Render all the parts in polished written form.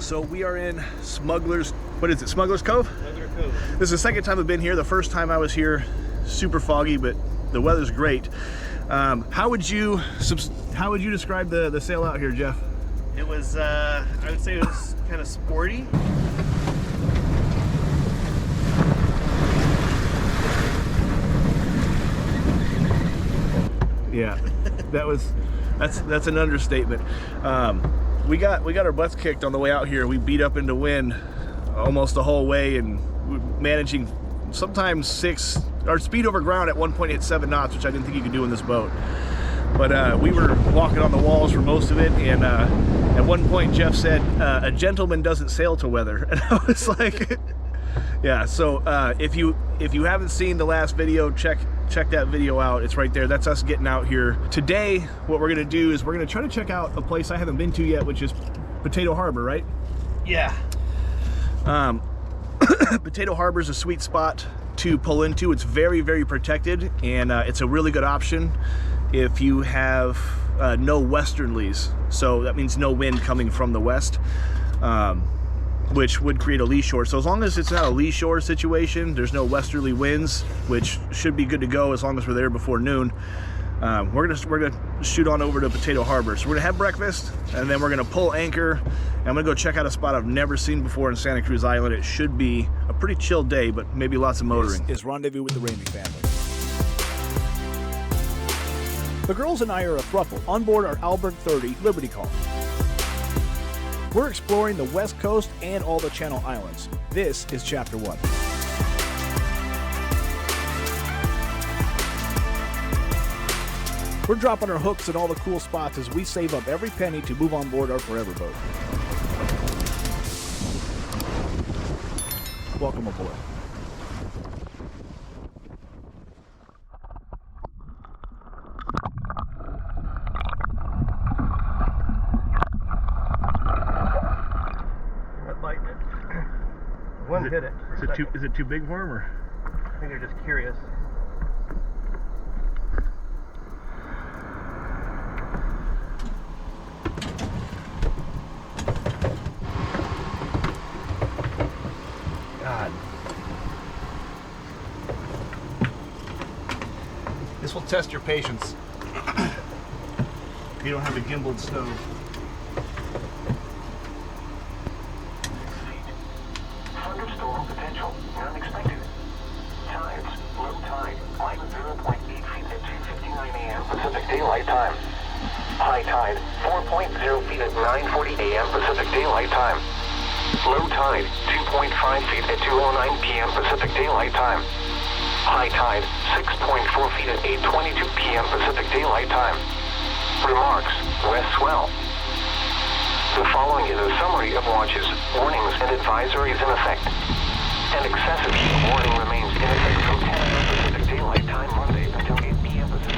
So we are in Smuggler's, what is it, Smuggler's Cove? Smuggler's Cove. This is the second time I've been here. The first time I was here, super foggy, but the weather's great. How would you describe the sail out here, Jeff? It was, I would say it was kind of sporty. Yeah, that's an understatement. We got our butts kicked on the way out here. We beat up into wind almost the whole way, and we're managing sometimes our speed over ground at one point hit 7 knots, which I didn't think you could do in this boat. But we were walking on the walls for most of it, and at one point Jeff said, "A gentleman doesn't sail to weather," and I was like, "Yeah." So if you haven't seen the last video, check that video out. It's right there. That's us getting out here. Today, what we're gonna do is we're gonna try to check out a place I haven't been to yet, which is Potato Harbor, right? Yeah. Potato Harbor is a sweet spot to pull into. It's very, very protected, and it's a really good option if you have no westerlies. So that means no wind coming from the west, which would create a lee shore. So as long as it's not a lee shore situation, there's no westerly winds, which should be good to go as long as we're there before noon. We're gonna shoot on over to Potato Harbor. So we're gonna have breakfast, and then we're gonna pull anchor. And I'm gonna go check out a spot I've never seen before in Santa Cruz Island. It should be a pretty chill day, but maybe lots of motoring. This is Rendezvous with the Ramey family. The girls and I are a throuple on board our Aberg 30 Liberty Call. We're exploring the West Coast and all the Channel Islands. This is Chapter 1. We're dropping our hooks in all the cool spots as we save up every penny to move on board our forever boat. Welcome aboard. One hit it. Is it too big for him, or? I think they're just curious. God. This will test your patience. If you don't have a gimbaled stove. Thunderstorm potential, unexpected. Tides, low tide, minus 0.8 feet at 2:59 a.m. Pacific Daylight Time. High tide, 4.0 feet at 9:40 a.m. Pacific Daylight Time. Low tide, 2.5 feet at 2:09 p.m. Pacific Daylight Time. High tide, 6.4 feet at 8:22 p.m. Pacific Daylight Time. Remarks, west swell. The following is a summary of watches, warnings, and advisories in effect. An excessive heat warning remains in effect from 10 a.m. Pacific Daylight Time Monday until 8 p.m. Pacific.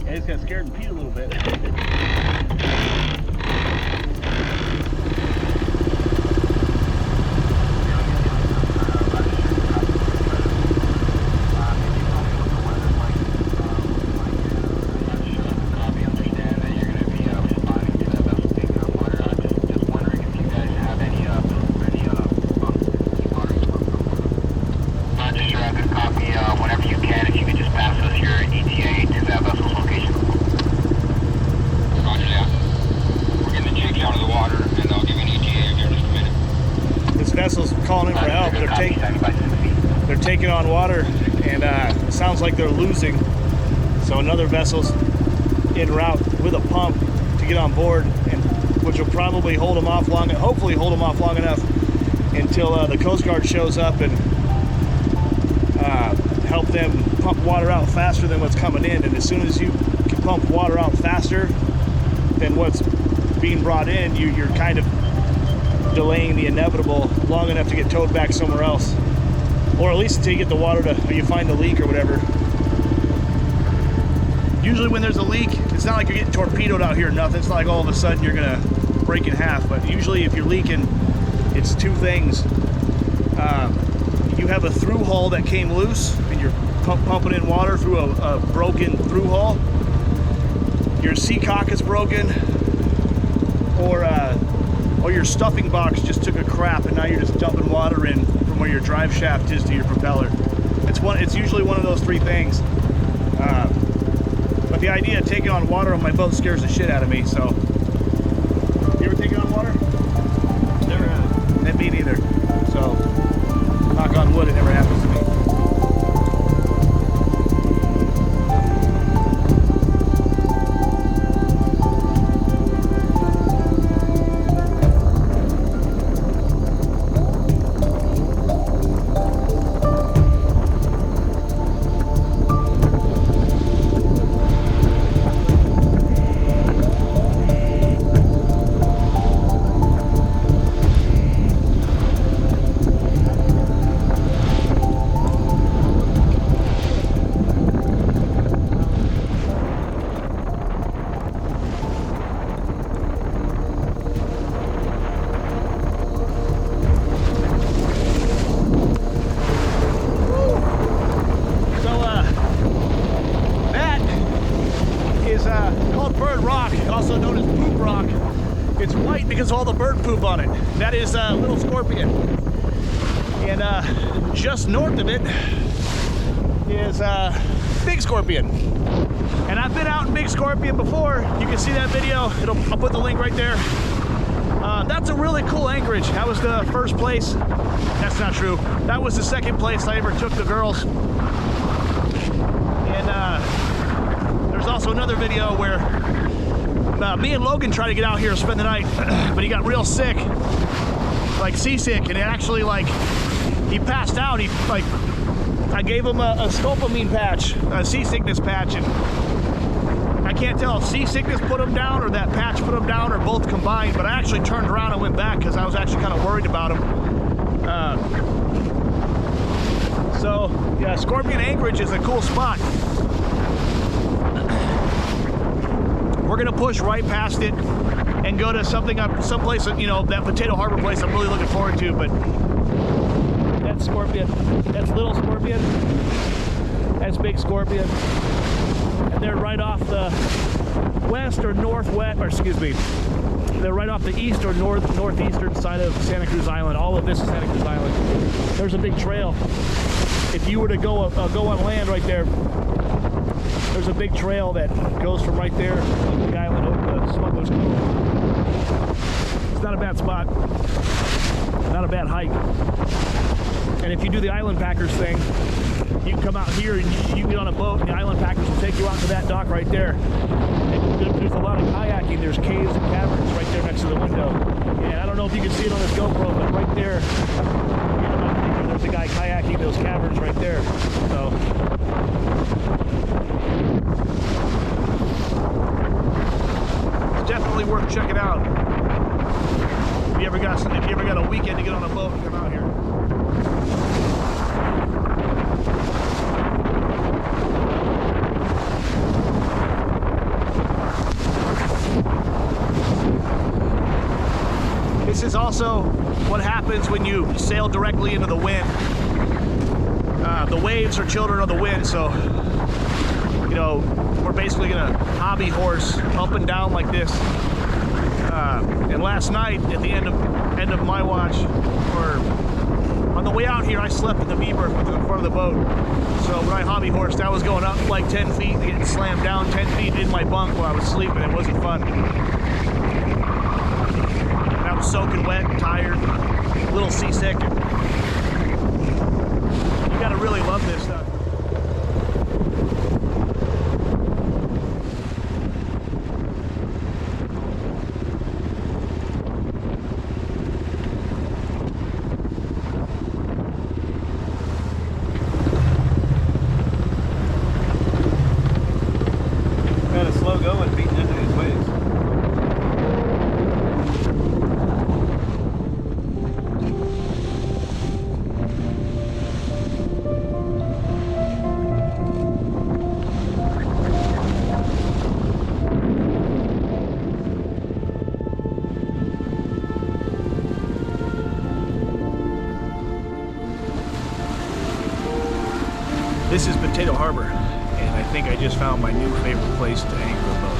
I just got scared and peed a little bit. Vessel's calling in for help. They're taking on water, and it sounds like they're losing. So another vessel's en route with a pump to get on board, and which will probably hold them off long, hopefully hold them off long enough until the Coast Guard shows up and help them pump water out faster than what's coming in. And as soon as you can pump water out faster than what's being brought in, you're kind of delaying the inevitable long enough to get towed back somewhere else, or at least until you get the water to, or you find the leak or whatever. Usually when there's a leak, it's not like you're getting torpedoed out here or nothing. It's not like all of a sudden you're gonna break in half, but usually if you're leaking, it's two things. you have a through hull that came loose and you're pumping in water through a broken through hull, your seacock is broken, or your stuffing box just took a crap and now you're just dumping water in from where your drive shaft is to your propeller. It's usually one of those three things. But the idea of taking on water on my boat scares the shit out of me, so. You ever taken on water? Never have. And me neither. So, knock on wood, it never happens to me. Also known as poop rock. It's white because of all the bird poop on it. That is Little Scorpion. And just north of it is Big Scorpion. And I've been out in Big Scorpion before. You can see that video. I'll put the link right there. That's a really cool anchorage. That was the first place. That's not true. That was the second place I ever took the girls. And there's also another video where me and Logan tried to get out here and spend the night, but he got real sick, like seasick, and it actually, like, he passed out. He, like, I gave him a scopamine patch, a seasickness patch, and I can't tell if seasickness put him down or that patch put him down or both combined, but I actually turned around and went back because I was actually kind of worried about him. So, yeah, Scorpion Anchorage is a cool spot. We're gonna push right past it and go to someplace, you know, that Potato Harbor place I'm really looking forward to, but that's Scorpion. That's Little Scorpion. That's Big Scorpion. And they're right off the west or northwest, or excuse me, they're right off the east or northeastern side of Santa Cruz Island. All of this is Santa Cruz Island. There's a big trail. If you were to go on land right there, there's a big trail that goes from right there to the island over to Smuggler's Cove. It's not a bad spot, not a bad hike. And if you do the Island Packers thing, you can come out here and you can get on a boat and the Island Packers will take you out to that dock right there. And there's a lot of kayaking. There's caves and caverns right there next to the window. And I don't know if you can see it on this GoPro, but right there, there's a guy kayaking those caverns right there. So. Definitely worth checking out. If you ever got a weekend to get on a boat and come out here. This is also what happens when you sail directly into the wind. The waves are children of the wind, so you know, we're basically gonna hobby horse up and down like this. And last night, at the end of my watch, or on the way out here, I slept in the V-berth in front of the boat. So when I hobby horsed, I was going up like 10 feet, getting slammed down 10 feet in my bunk while I was sleeping. It wasn't fun. And I was soaking wet, and tired, a little seasick. You gotta really love this stuff. Potato Harbor, and I think I just found my new favorite place to anchor a boat.